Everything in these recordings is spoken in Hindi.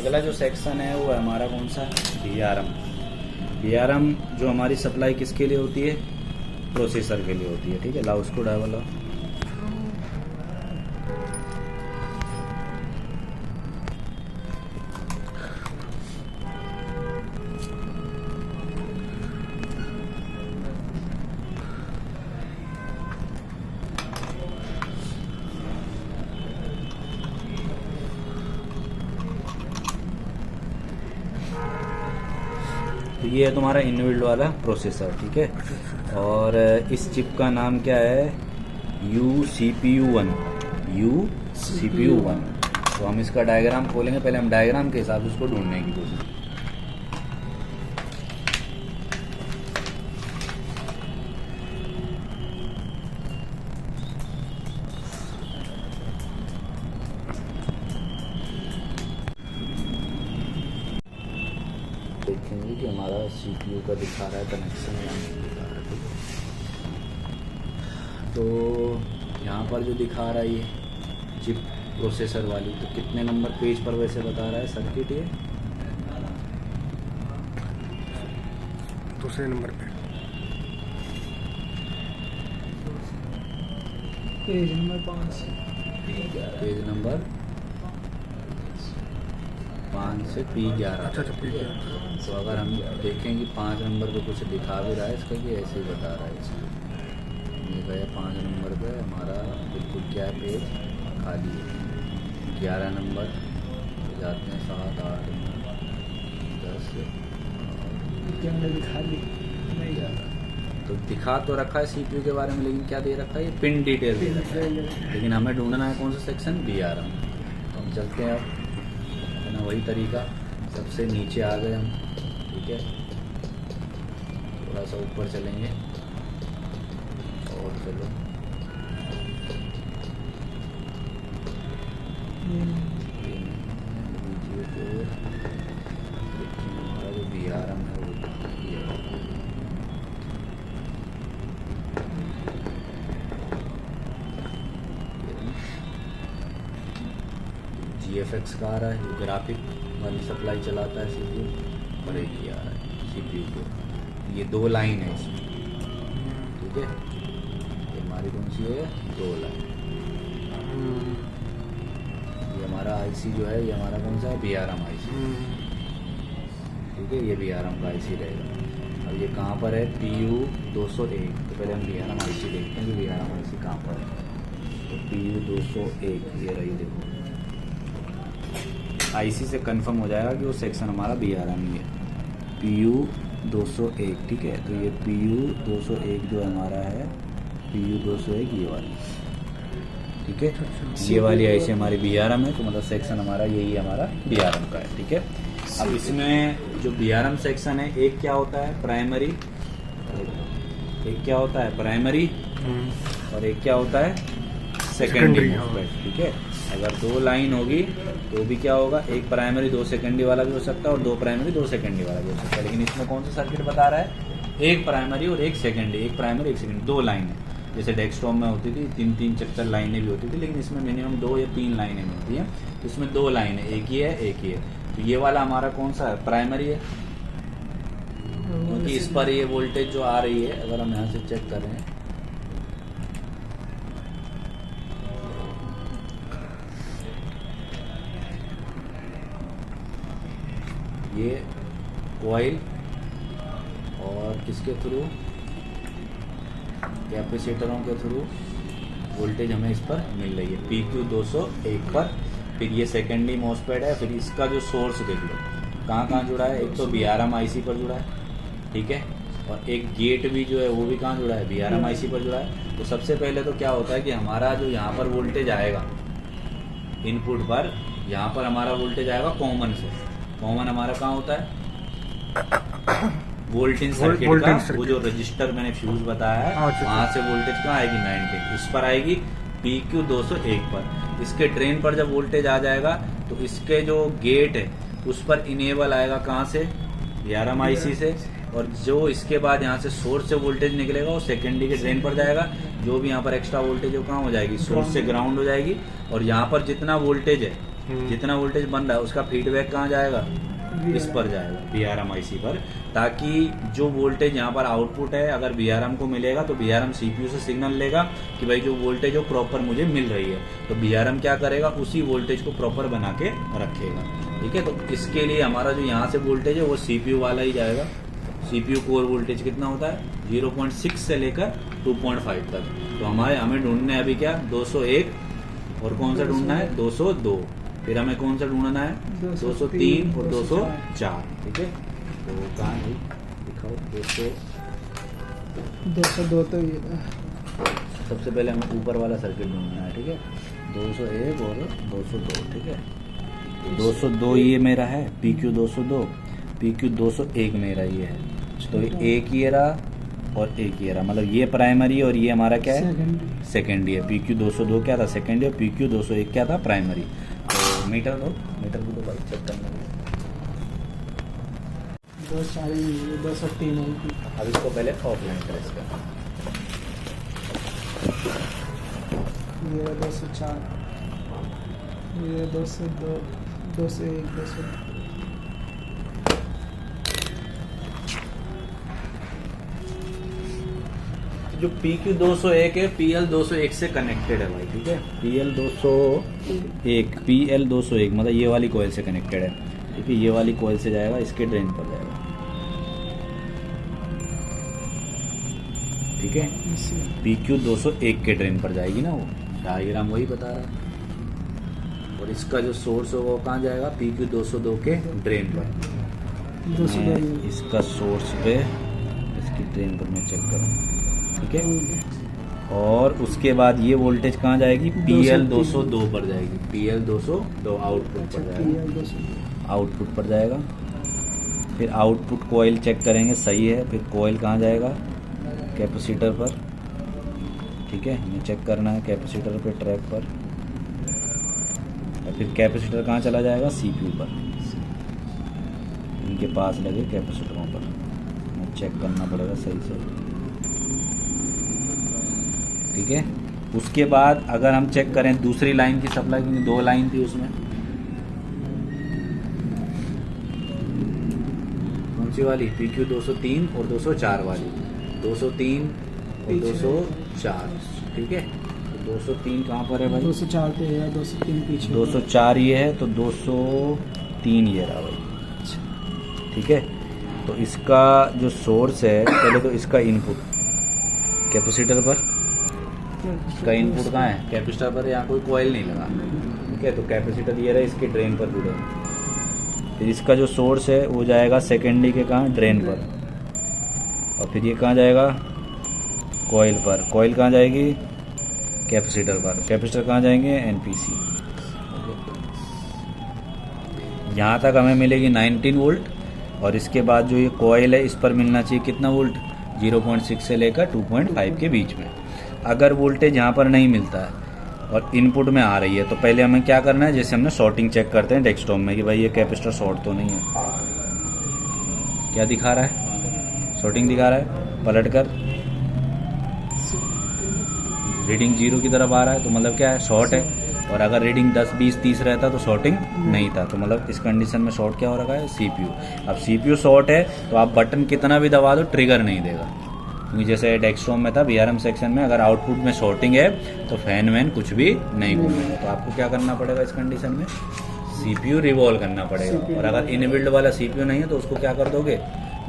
अगला जो सेक्शन है वो है हमारा कौन सा, VRM। VRM जो हमारी सप्लाई किसके लिए होती है, प्रोसेसर के लिए होती है। ठीक है, लाओ उसको ड्राइवर लाओ। तो ये है तुम्हारा इनबिल्ट वाला प्रोसेसर। ठीक है, और इस चिप का नाम क्या है, UCPU1। UCPU1। तो हम इसका डायग्राम खोलेंगे, पहले हम डायग्राम के हिसाब से उसको ढूंढने की कोशिश। देखेंगे कि हमारा CPU का दिखा रहा है कनेक्शन या नहीं दिखा रहा है। ठीक है, तो यहाँ पर जो दिखा रहा है ये चिप प्रोसेसर वाली, तो कितने नंबर पेज पर वैसे बता रहा है सर्किट ये, दूसरे नंबर पे पेज नंबर 5 पेज नंबर 5 से P11। अच्छा तो अगर हम देखें कि 5 नंबर पे कुछ दिखा भी रहा है इसका, कि ऐसे ही बता रहा है इसका, ये गया 5 नंबर पे हमारा बिल्कुल क्या पेज खाली है। 11 नंबर जाते हैं, 7, 8, 9, 10 खाली नहीं 11। तो दिखा तो रखा है CPU के बारे में, लेकिन क्या दे रखा है, ये पिन डिटेल दे रखा है। लेकिन हमें ढूंढना है कौन सा सेक्शन, VRM। तो हम चलते हैं अब ना, वही तरीका, सबसे नीचे आ गए हम। ठीक है, थोड़ा सा ऊपर चलेंगे और चलो, हमारा जो VRM है वो ये है। GFX का आ रहा है, जो ग्राफिक वाली सप्लाई चलाता है CPU, और एक ही आ रहा है CPU को। ये 2 लाइन है इसमें। ठीक है, ये हमारी कौन सी है, 2 लाइन। ये हमारा IC जो है, ये हमारा कौन सा है, VRM IC। ठीक है, ये VRM का IC रहेगा। अब ये कहाँ पर है, PU201। तो पहले हम VRM IC देखते हैं कि VRM IC कहाँ पर है। तो PU201 ये रही, देखो IC से कंफर्म हो जाएगा कि वो सेक्शन हमारा VRM ही है, PU201। ठीक है, तो ये PU201 जो हमारा है, PU201 ये वाली। ठीक है, ये वाली IC हमारी VRM है, तो मतलब सेक्शन हमारा यही हमारा VRM का है। ठीक है, अब इसमें जो VRM सेक्शन है, एक क्या होता है प्राइमरी, एक क्या होता है प्राइमरी, और एक क्या होता है सेकेंडरी MOSFET। ठीक है, अगर 2 लाइन होगी तो भी क्या होगा, एक प्राइमरी 2 सेकेंडरी वाला भी हो सकता है, और 2 प्राइमरी 2 सेकेंडरी वाला भी हो सकता है। लेकिन इसमें कौन सा सर्किट बता रहा है, एक प्राइमरी और एक सेकेंडरी, एक प्राइमरी एक सेकेंडरी, 2 लाइनें। जैसे डेस्कटॉप में होती थी 3-3 4 लाइनें भी होती थी, लेकिन इसमें मिनिमम 2 या 3 लाइनें मिलती हैं। इसमें 2 लाइनें, एक ही है एक ही है। तो ये वाला हमारा कौन सा है, प्राइमरी है, क्योंकि इस पर ये वोल्टेज जो आ रही है, अगर हम यहाँ से चेक करें, ये कॉइल और किसके थ्रू, कैपेसिटरों के थ्रू वोल्टेज हमें इस पर मिल रही है PQ201 पर। फिर ये सेकेंडरी MOSFET है। फिर इसका जो सोर्स देख लो कहाँ कहाँ जुड़ा है, एक तो VRM IC पर जुड़ा है। ठीक है, और एक गेट भी जो है वो भी कहाँ जुड़ा है, VRM IC पर जुड़ा है। तो सबसे पहले तो क्या होता है कि हमारा जो यहाँ पर वोल्टेज आएगा इनपुट पर, यहाँ पर हमारा वोल्टेज आएगा कॉमन से। कॉमन हमारा कहाँ होता है, वोल्ट इन सर्किट का, वो जो रजिस्टर मैंने फ्यूज बताया है, वहां से वोल्टेज कहाँ आएगी 19, इस पर आएगी PQ201 पर। इसके ड्रेन पर जब वोल्टेज आ जाएगा तो इसके जो गेट है उस पर इनेबल आएगा कहाँ से, VRM IC से। और जो इसके बाद यहाँ से सोर्स से वोल्टेज निकलेगा वो सेकेंडरी के ड्रेन पर जाएगा। जो भी यहाँ पर एक्स्ट्रा वोल्टेज है वो कहाँ हो जाएगी, सोर्स से ग्राउंड हो जाएगी। और यहाँ पर जितना वोल्टेज है जितना वोल्टेज बन रहा है उसका फीडबैक कहाँ जाएगा, इस पर जाएगा, VRM IC पर, ताकि जो वोल्टेज यहाँ पर आउटपुट है अगर VRM को मिलेगा तो VRM CPU से सिग्नल लेगा कि भाई जो वोल्टेज वो प्रॉपर मुझे मिल रही है, तो VRM क्या करेगा, उसी वोल्टेज को प्रॉपर बना के रखेगा। ठीक है, तो इसके लिए हमारा जो यहाँ से वोल्टेज है वो CPU वाला ही जाएगा। CPU कोर वोल्टेज कितना होता है, 0.6 से लेकर 2.5 तक। तो हमें ढूंढना है अभी क्या, 201, और कौन सा ढूंढना है, 202, फिर हमें कौन सा ढूंढना है, 203 और 204। ठीक है, तो कहाँ है दिखाओ, 202 तो ये था। सबसे पहले हमें ऊपर वाला सर्किट ढूंढना है। ठीक है, 201 और 202। ठीक है, 202 ये मेरा है, PQ 202, PQ 201 मेरा ये है। तो एक ये रहा और एक ये रहा, मतलब ये प्राइमरी है और ये हमारा क्या है, सेकेंडरी है। PQ 202 क्या था, सेकेंडरी, और PQ 201 क्या था, प्राइमरी। तो मीटर को तो भाई चेक करना है। 203 होगी। अब इसको पहले ऑफलाइन करें इसका। ये 204, ये 202, 201, 202। जो PQ 201 है PL 201 से कनेक्टेड है भाई। ठीक है, PL 201 मतलब ये वाली कॉइल से कनेक्टेड है। ठीक है, ये वाली कॉइल से जाएगा, इसके ड्रेन पर जाएगा। ठीक है, PQ 201 के ड्रेन पर जाएगी ना, वो डायग्राम वही बता रहा है। और इसका जो सोर्स होगा वो कहाँ जाएगा, PQ 202 के ड्रेन पर। मैं इसका सोर्स पे इसकी ड्रेन पर मैं चेक करूँ। ठीक है, और उसके बाद ये वोल्टेज कहाँ जाएगी, PL 202 पर जाएगी। PL 202 आउटपुट पर जाएगा, आउटपुट पर जाएगा। फिर आउटपुट कॉइल चेक करेंगे, सही है। फिर कॉइल कहाँ जाएगा, कैपेसिटर पर। ठीक है, हमें चेक करना है कैपेसिटर पे, ट्रैक पर। और फिर कैपेसिटर कहाँ चला जाएगा, CPU पर, इनके पास लगे कैपेसिटरों पर। हमें चेक करना पड़ेगा सही से। ठीक है, उसके बाद अगर हम चेक करें दूसरी लाइन की सप्लाई, क्योंकि 2 लाइन थी उसमें, कौन सी वाली, PQ 203 और 204 वाली, 203 और 204। ठीक है, तो 203 कहाँ पर है भाई, 204 पे है, 203 पीछे, 204 ये है, तो 203 ये रहा भाई। ठीक है, तो इसका जो सोर्स है, पहले तो इसका इनपुट कैपेसिटर पर, इसका इनपुट कहाँ है, कैपेसिटर पर, यहाँ कोई कॉइल नहीं लगा। ठीक है, तो कैपेसिटर ये रहा, इसके ड्रेन पर जुड़े। फिर इसका जो सोर्स है वो जाएगा सेकेंडरी के कहाँ, ड्रेन पर। और फिर ये कहाँ जाएगा, कॉइल पर। कॉइल कहाँ जाएगी, कैपेसिटर पर। कैपेसिटर कहाँ जाएंगे, NPC। यहाँ तक हमें मिलेगी 19 वोल्ट, और इसके बाद जो ये कॉइल है इस पर मिलना चाहिए कितना वोल्ट, 0.6 से लेकर 2.5 के बीच में। अगर वोल्टेज यहाँ पर नहीं मिलता है और इनपुट में आ रही है, तो पहले हमें क्या करना है, जैसे हमने शॉर्टिंग चेक करते हैं डेस्कटॉप में कि भाई ये कैपेसिटर शॉर्ट तो नहीं है। क्या दिखा रहा है, शॉर्टिंग दिखा रहा है, पलट कर रीडिंग 0 की तरफ आ रहा है, तो मतलब क्या है, शॉर्ट है। और अगर रीडिंग 10, 20, 30 रहता तो शॉर्टिंग नहीं था, तो मतलब इस कंडीशन में शॉर्ट क्या हो रखा है, CPU। अब CPU शॉर्ट है तो आप बटन कितना भी दबा दो ट्रिगर नहीं देगा, क्योंकि जैसे डेस्कटॉप में था VRM सेक्शन में, अगर आउटपुट में शॉर्टिंग है तो फैन वैन कुछ भी नहीं घूमेगा। तो आपको क्या करना पड़ेगा इस कंडीशन में, CPU रिवॉल्व करना पड़ेगा। और अगर इनबिल्ड वाला CPU नहीं है तो उसको क्या कर दोगे,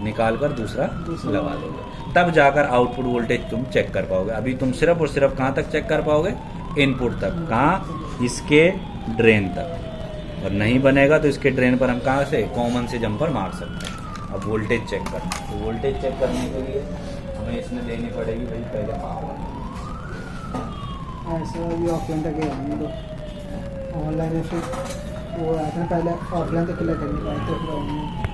निकाल कर दूसरा लगा दोगे, तब जाकर आउटपुट वोल्टेज तुम चेक कर पाओगे। अभी तुम सिर्फ और सिर्फ कहाँ तक चेक कर पाओगे, इनपुट तक, कहाँ, इसके ड्रेन तक। और नहीं बनेगा तो इसके ड्रेन पर हम कहाँ से, कॉमन से जंपर मार सकते हैं। अब वोल्टेज चेक करना, तो वोल्टेज चेक करने के लिए हमें इसमें देनी पड़ेगी भाई पहले पावर। ऐसा अभी ऑफलाइन तक आएंगे तो ऑनलाइन है, फिर वो आते हैं पहले ऑफलाइन तक क्लियर करने पाए थे, फिर